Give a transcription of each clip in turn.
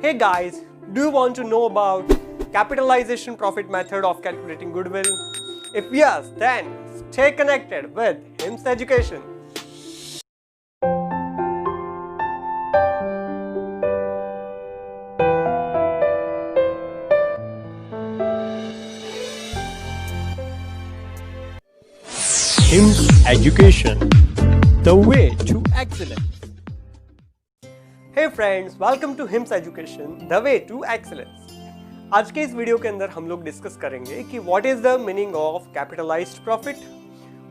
Hey guys, do you want to know about capitalization profit method of calculating goodwill? If yes, then stay connected with HIMS Education. HIMS Education, the way to excellence. Hey friends, welcome to HIMS Education, the way to excellence. आज के इस video के अंदर हम लोग discuss करेंगे कि what is the meaning of capitalized profit.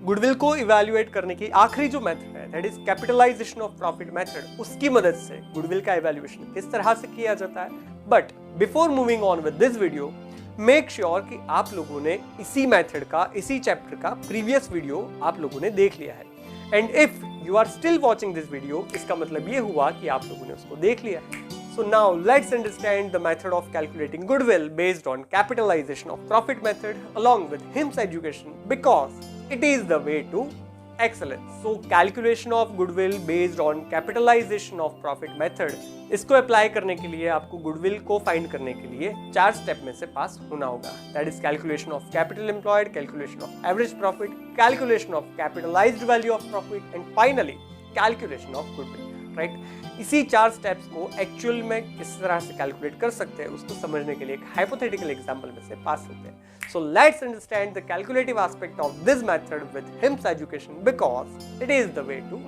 Goodwill को इवैल्यूएट करने की आखिरी जो मेथड है that is capitalization of profit method, उसकी मदद से गुडविल का इवैल्यूएशन किस तरह से किया जाता है। But before moving on with this video, make sure कि आप लोगों ने इसी मेथड का, इसी चैप्टर का प्रीवियस वीडियो आप लोगों ने देख लिया है। And if you are still watching this video, इसका मतलब ये हुआ कि आप लोगों ने उसको देख लिया है। So now let's understand the method of calculating goodwill based on capitalization of profit method along with HIMS education because it is the way to excellence. So calculation of goodwill based on capitalization of profit method, इसको apply करने के लिए आपको goodwill को find करने के लिए 4 step में से पास होना होगा। That is calculation of capital employed, calculation of average profit, calculation of capitalised value of profit and finally calculation of goodwill. Right, इसी 4 स्टेप्स को एक्चुअल में किस तरह से कैलकुलेट कर सकते हैं उसको समझने के लिए एक हाइपोथेटिकल एग्जांपल में से पास होते हैं। So let's understand the calculative aspect of this method with HIMS education because it is the way to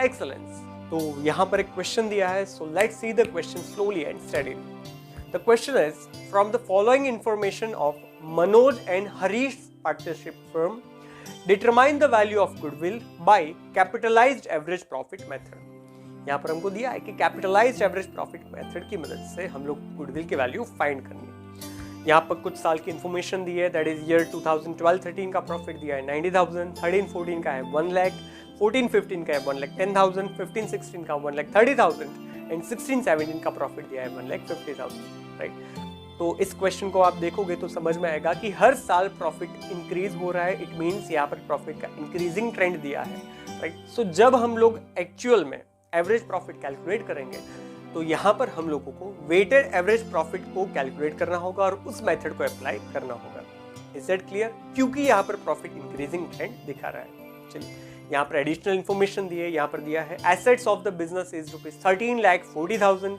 excellence. तो यहाँ पर एक क्वेश्चन दिया है, so let's see the question slowly and steadily. The question is from the following information of Manoj and Harish partnership firm, determine the value of goodwill by capitalized average profit method. यहाँ पर हमको दिया है कि कैपिटलाइज्ड एवरेज प्रॉफिट मेथड की मदद से हम लोग गुडविल की वैल्यू फाइंड करनी है। यहाँ पर कुछ साल की इंफॉर्मेशन दी है, दैट इज ईयर 2012-13 का प्रॉफिट दिया है 90,000, 13-14 का है 1 लाख, 14-15 का है 1,10,000, 15-16 का 1,30,000 एंड 16-17 का प्रॉफिट दिया है 1,50,000। राइट, तो इस क्वेश्चन को आप देखोगे तो समझ में आएगा कि हर साल प्रॉफिट इंक्रीज हो रहा है। इट मीन्स यहाँ पर प्रॉफिट का इंक्रीजिंग ट्रेंड दिया है। राइट, सो जब हम लोग एक्चुअल में एवरेज प्रॉफिट कैलकुलेट करेंगे तो यहाँ पर हम लोगों को वेटेड एवरेज प्रॉफिट को कैलकुलेट करना होगा और उस मेथड को अप्लाई करना होगा। Is that clear? क्योंकि यहाँ पर प्रॉफिट इंक्रीजिंग ट्रेंड दिखा रहा है। चलिए, यहाँ पर एडिशनल इंफॉर्मेशन दी है। यहाँ पर दिया है assets of the business is ₹13,40,000,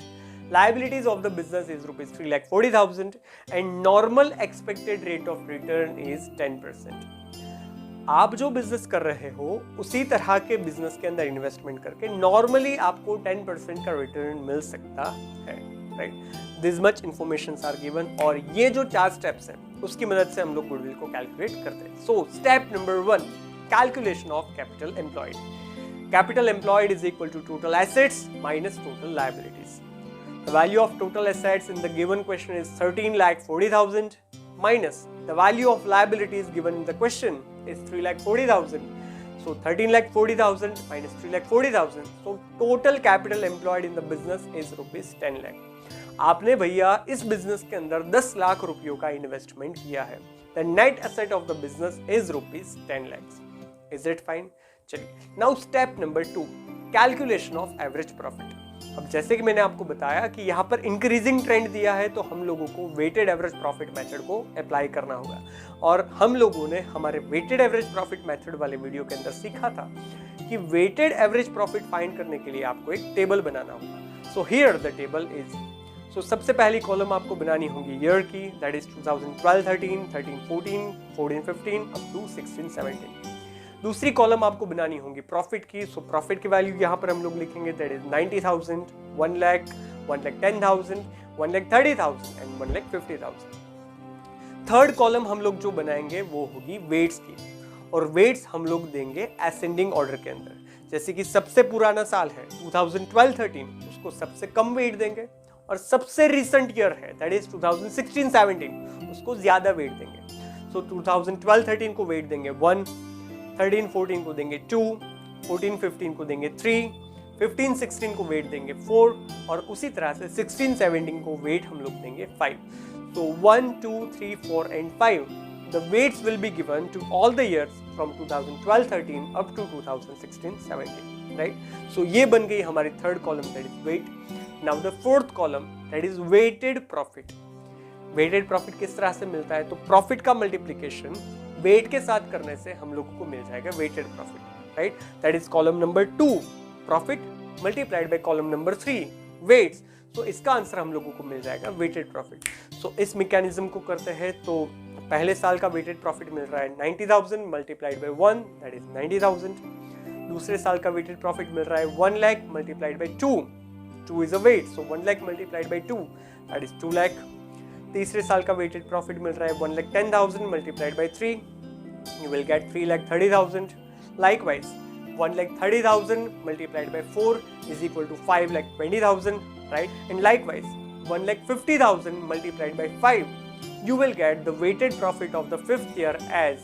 liabilities of the business is ₹3,40,000 and normal expected rate of return is 10%. आप जो बिजनेस कर रहे हो उसी तरह के बिजनेस के अंदर इन्वेस्टमेंट करके नॉर्मली आपको 10% का रिटर्न मिल सकता है। Right, this much information are given और ये जो 4 स्टेप्स हैं उसकी मदद से हम लोग गुडविल को कैलकुलेट करते हैं। So step number 1, calculation of capital employed. Capital employed is equal to total assets minus total liabilities. The value of total assets in the given question is 13,40,000 minus the value of liabilities given in the question is 3,40,000. So 13,40,000 minus 3,40,000. So total capital employed in the business is rupees 10 lakh. आपने भैया इस business के अंदर 10 लाख रुपयों का investment किया है। The net asset of the business is rupees 10 lakhs. Is it fine? चलिए, now step number 2, calculation of average profit. अब जैसे कि मैंने आपको बताया कि यहाँ पर इंक्रीजिंग ट्रेंड दिया है तो हम लोगों को वेटेड एवरेज प्रॉफिट मेथड को अप्लाई करना होगा और हम लोगों ने हमारे वेटेड एवरेज प्रॉफिट मेथड वाले वीडियो के अंदर सीखा था कि वेटेड एवरेज प्रॉफिट फाइंड करने के लिए आपको एक टेबल बनाना होगा। So here the table is, so सबसे पहली कॉलम आपको बनानी होगी ईयर की, दैट इज 2012-13, 13-14, 14-15 अप टू 16-17। दूसरी कॉलम आपको बनानी होगी प्रॉफिट की। सो प्रॉफिट की वैल्यू यहाँ पर हम लोग लिखेंगे, that is 90,000, 1 lakh, 1,10,000, 1,30,000 and 1,50,000। Third column हम लोग जो बनाएंगे वो होगी वेट्स की और वेट्स हम लोग देंगे असेंडिंग ऑर्डर के अंदर। जैसे कि सबसे पुराना साल है 2012-13, उसको सबसे कम वेट देंगे और सबसे रिसेंट ईयर है दैट इज 2016-17, उसको ज्यादा वेट देंगे। सो 2012-13 को वेट देंगे 1, 13-14 को देंगे 2, 14-15 को देंगे 3, 15-16 को वेट देंगे 4 और उसी तरह से 16-17 को वेट हम लोग देंगे 5। तो 1, 2, 3, 4 and 5 the weights will be given to all the years from 2012-13 up to 2016-17, right? So ये बन गई हमारी third column, that is weight. Now the fourth column that is weighted profit. Weighted profit किस तरह से मिलता है? तो प्रॉफिट का मल्टीप्लिकेशन वेट के साथ करने से हम लोगों को मिल जाएगा weighted profit, right? That is column number 2 profit multiplied by column number 3 weights. तो इसका आंसर हम लोगों को मिल जाएगा वेटेड प्रॉफिट। सो इस मैकेनिज्म को करते हैं तो पहले साल का वेटेड प्रॉफिट मिल रहा है 90,000 मल्टीप्लाइड बाय 1 दैट इज 90,000। दूसरे साल का वेटेड प्रॉफिट मिल रहा है 1 lakh multiplied by 2 is a weight, so 1 lakh multiplied by 2 that is 2 lakh. तीसरे साल का वेटेड प्रॉफिट मिल रहा है 1,10,000 multiplied by 3 you will get 3,30,000. Likewise 1,30,000 multiplied by 4 is equal to 5,20,000, right? And likewise 1,50,000 multiplied by 5 you will get the weighted profit of the fifth year as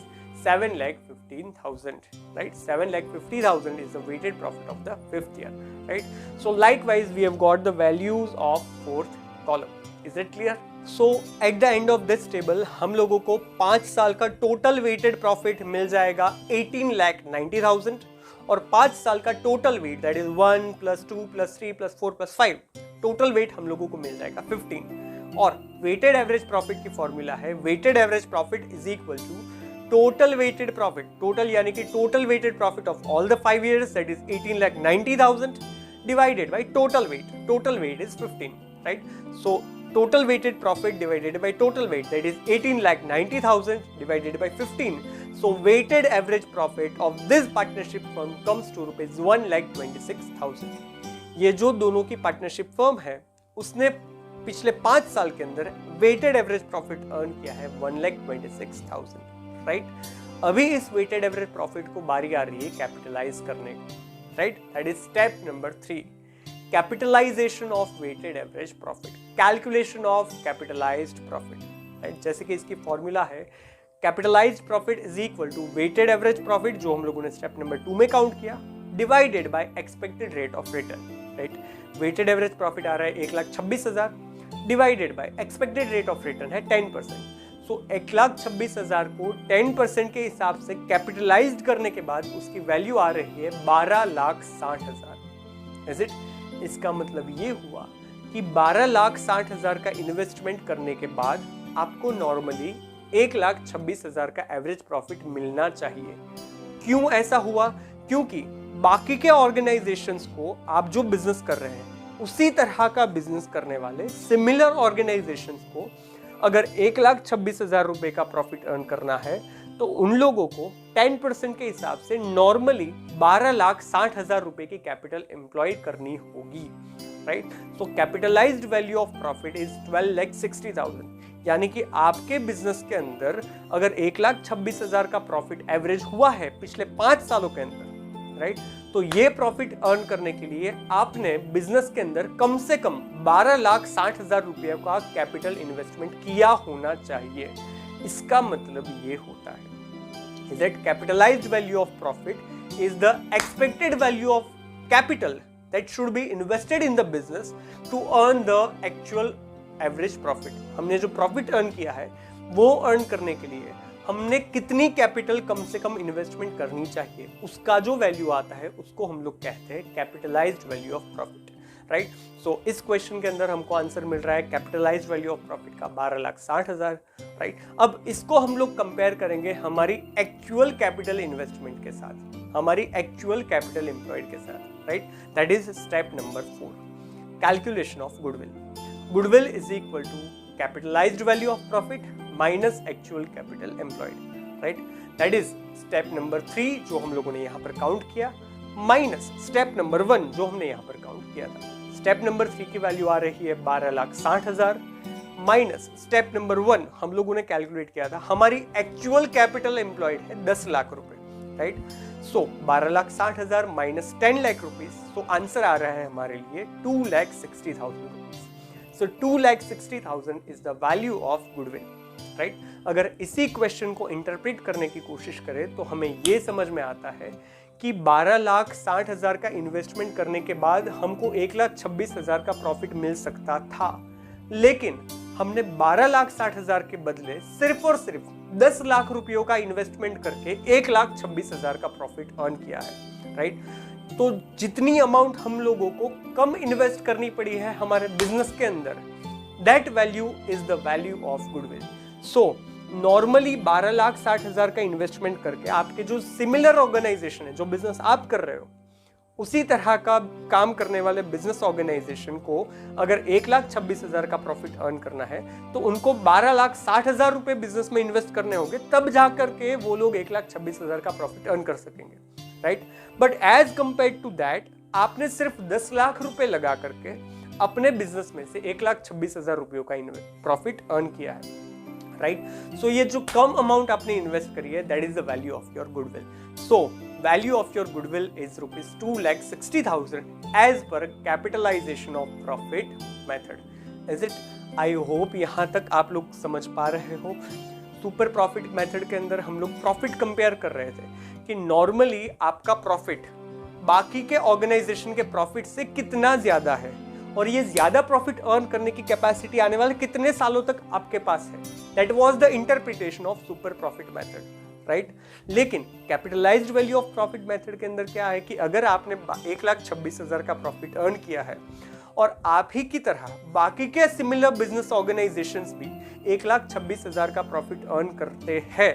7,15,000, right? 7,50,000 is the weighted profit of the fifth year, right? So likewise we have got the values of fourth column. Is it clear? So at the end of this table हम लोगों को 5 साल का total weighted profit मिल जाएगा 18,90,000 और 5 साल का total weight that is 1 + 2 + 3 + 4 + 5 total weight हम लोगों को मिल जाएगा 15। और वेटेड एवरेज प्रॉफिट की फॉर्मूला है weighted average profit is equal to total weighted profit, total यानी कि total weighted profit of all the 5 years that is 18,90,000 divided by total weight is 15, right? So total weighted profit divided by total weight that is 18,90,000 divided by 15. So weighted average profit of this partnership firm comes to rupees 1,26,000. ये जो दोनों की partnership firm है उसने पिछले 5 साल के अंदर वेटेड एवरेज प्रॉफिट अर्न किया है 1,26,000, राइट? अभी इस वेटेड एवरेज प्रॉफिट को बारी आ रही है कैपिटलाइज करने की, right? That is step number 3 capitalization of weighted average profit, calculation of capitalized profit, right? जैसे कि इसकी फॉर्मूला है capitalized profit is equal to weighted average profit जो हम लोगों ने स्टेप नंबर 2 में काउंट किया divided by expected rate of return, right? Weighted average profit आ रहा है 1,26,000 divided by expected rate of return है 10%। सो 1,26,000 को 10% के हिसाब से कैपिटलाइज्ड करने के बाद उसकी वैल्यू आ रही है 12,60,000। Is it? इसका मतलब ये हुआ कि 12,60,000 का इन्वेस्टमेंट करने के बाद आपको नॉर्मली 1,26,000 का एवरेज प्रॉफिट मिलना चाहिए। क्यों ऐसा हुआ? क्योंकि बाकी के ऑर्गेनाइजेशंस को आप जो बिजनेस कर रहे हैं उसी तरह का बिजनेस करने वाले सिमिलर ऑर्गेनाइजेशंस को अगर 1,26,000 रुपए का प्रॉफिट अर्न करना है तो उन लोगों को 10% के हिसाब से नॉर्मली 12,60,000 रुपए की कैपिटल एम्प्लॉय करनी होगी, right? So capitalised value of profit is 12,60,000, यानी कि आपके बिजनेस के अंदर अगर 1,26,000 का प्रॉफिट एवरेज हुआ है पिछले 5 सालों के अंदर, राइट? तो ये प्रॉफिट अर्न करने के लिए आपने बिजनेस के अंदर कम से कम 12,60,000 रुपये का कैपिटल इन्वेस्टमेंट किया होना चाहिए। इसका मतलब ये होता है that capitalized value of profit is the expected value of capital that should be invested in the business to earn the actual average profit. हमने जो प्रॉफिट अर्न किया है वो अर्न करने के लिए हमने कितनी कैपिटल कम से कम इन्वेस्टमेंट करनी चाहिए, उसका जो वैल्यू आता है उसको हम लोग कहते हैं capitalized value of profit, right? So इस क्वेश्चन के अंदर हमको आंसर मिल रहा है कैपिटलाइज्ड वैल्यू ऑफ प्रॉफिट का 12,60,000, राइट? अब इसको हम लोग कंपेयर करेंगे हमारी एक्चुअल कैपिटल इन्वेस्टमेंट के साथ, हमारी एक्चुअल कैपिटल एम्प्लॉयड के साथ, right? That is step number 4 calculation of goodwill. Goodwill is equal to capitalized value of profit minus actual capital employed, right? That is step number 3 जो हम लोगों ने यहाँ पर काउंट किया माइनस स्टेप नंबर 1 जो हमने यहाँ पर काउंट किया था। स्टेप नंबर 3 की वैल्यू आ रही है 12,60,000 माइनस स्टेप नंबर 1 हम लोगों ने कैलकुलेट किया था हमारी एक्चुअल कैपिटल एम्प्लॉयड है 10 लाख रुपए, right? So 12,60,000 minus 10 lakh rupees, so answer आ रहा है हमारे लिए 2,60,000 rupees. So 2,60,000 is the value of goodwill, right? अगर इसी क्वेश्चन को इंटरप्रेट करने की कोशिश करें तो हमें ये समझ में आता है कि 12,60,000 का इन्वेस्टमेंट करने के बाद हमको 1,26,000 का प्रॉफिट मिल सकता था, लेकिन हमने 12,60,000 के बदले सिर्फ और सिर्फ 10 लाख रुपयों का इन्वेस्टमेंट करके 1,26,000 का प्रॉफिट अर्न किया है, राइट? तो जितनी अमाउंट हम लोगों को कम इन्वेस्ट करनी पड़ी है हमारे बिजनेस के अंदर, that value is the value of goodwill. So normally 12,60,000 का इन्वेस्टमेंट करके आपके जो सिमिलर ऑर्गेनाइजेशन है, जो बिजनेस आप कर रहे हो, उसी तरह का काम करने वाले बिजनेस ऑर्गेनाइजेशन को अगर 1,26,000 का प्रॉफिट अर्न करना है तो उनको 12,60,000 रुपए बिजनेस में इन्वेस्ट करने होंगे, तब जाकर के वो लोग 1,26,000 का प्रॉफिट अर्न कर सकेंगे, right. But as compare to that आपने सिर्फ 10 लाख रुपए लगा करके अपने बिजनेस में से 1,26,000 रुपयों का प्रॉफिट अर्न किया है, राइट। सो ये जो कम अमाउंट आपने इन्वेस्ट करी है, that is the value of your goodwill. So value of your goodwill is rupees 2,60,000 as per capitalization of profit method. Is it? I hope यहाँ तक आप लोग समझ पा रहे हो। सुपर प्रॉफिट मेथड के अंदर हम लोग प्रॉफिट कंपेयर कर रहे थे कि नॉर्मली आपका प्रॉफिट बाकी के ऑर्गेनाइजेशन के प्रॉफिट से कितना ज्यादा है और ये ज्यादा प्रॉफिट अर्न करने की कैपेसिटी आने वाले कितने सालों तक आपके पास है। That was the interpretation of super profit method, right. लेकिन capitalized value of profit method के अंदर क्या है कि अगर आपने 1,26,000 का प्रॉफिट अर्न किया है और आप ही की तरह बाकी के सिमिलर बिजनेस ऑर्गेनाइजेशंस भी 1,26,000 का प्रॉफिट अर्न करते हैं,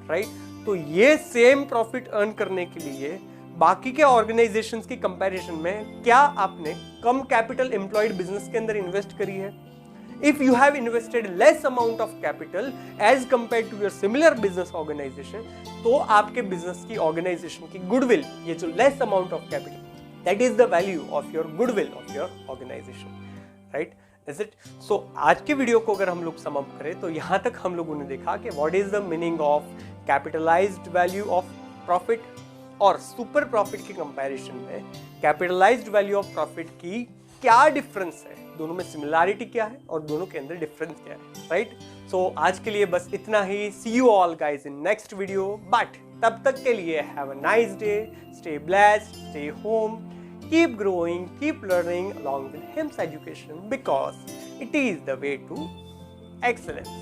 राइट, तो ये सेम प्रॉफिट अर्न करने के लिए बाकी के ऑर्गेनाइजेशंस की कंपैरिजन में क्या आपने कम कैपिटल एम्प्लॉयड बिजनेस के अंदर इन्वेस्ट करी है? If you have invested less amount of capital as compared to your similar business organization, तो आपके बिजनेस की ऑर्गेनाइजेशन की गुडविल, ये जो less amount of capital, that is the value of your goodwill of your organization, right. Is it? So आज के video को अगर हम लोग सम अप करें तो यहाँ तक हम लोगों ने देखा कि what is the meaning of capitalised value of profit और सुपर प्रॉफिट की कंपैरिजन में कैपिटलाइज्ड वैल्यू ऑफ प्रॉफिट की क्या डिफरेंस है, दोनों में सिमिलैरिटी क्या है और दोनों के अंदर डिफरेंस क्या है, राइट। सो आज के लिए बस इतना ही। See you all guys in next video, but तब तक के लिए have a nice day, stay blessed, stay home, keep growing, keep learning along with HIMS education because it is the way to excellence.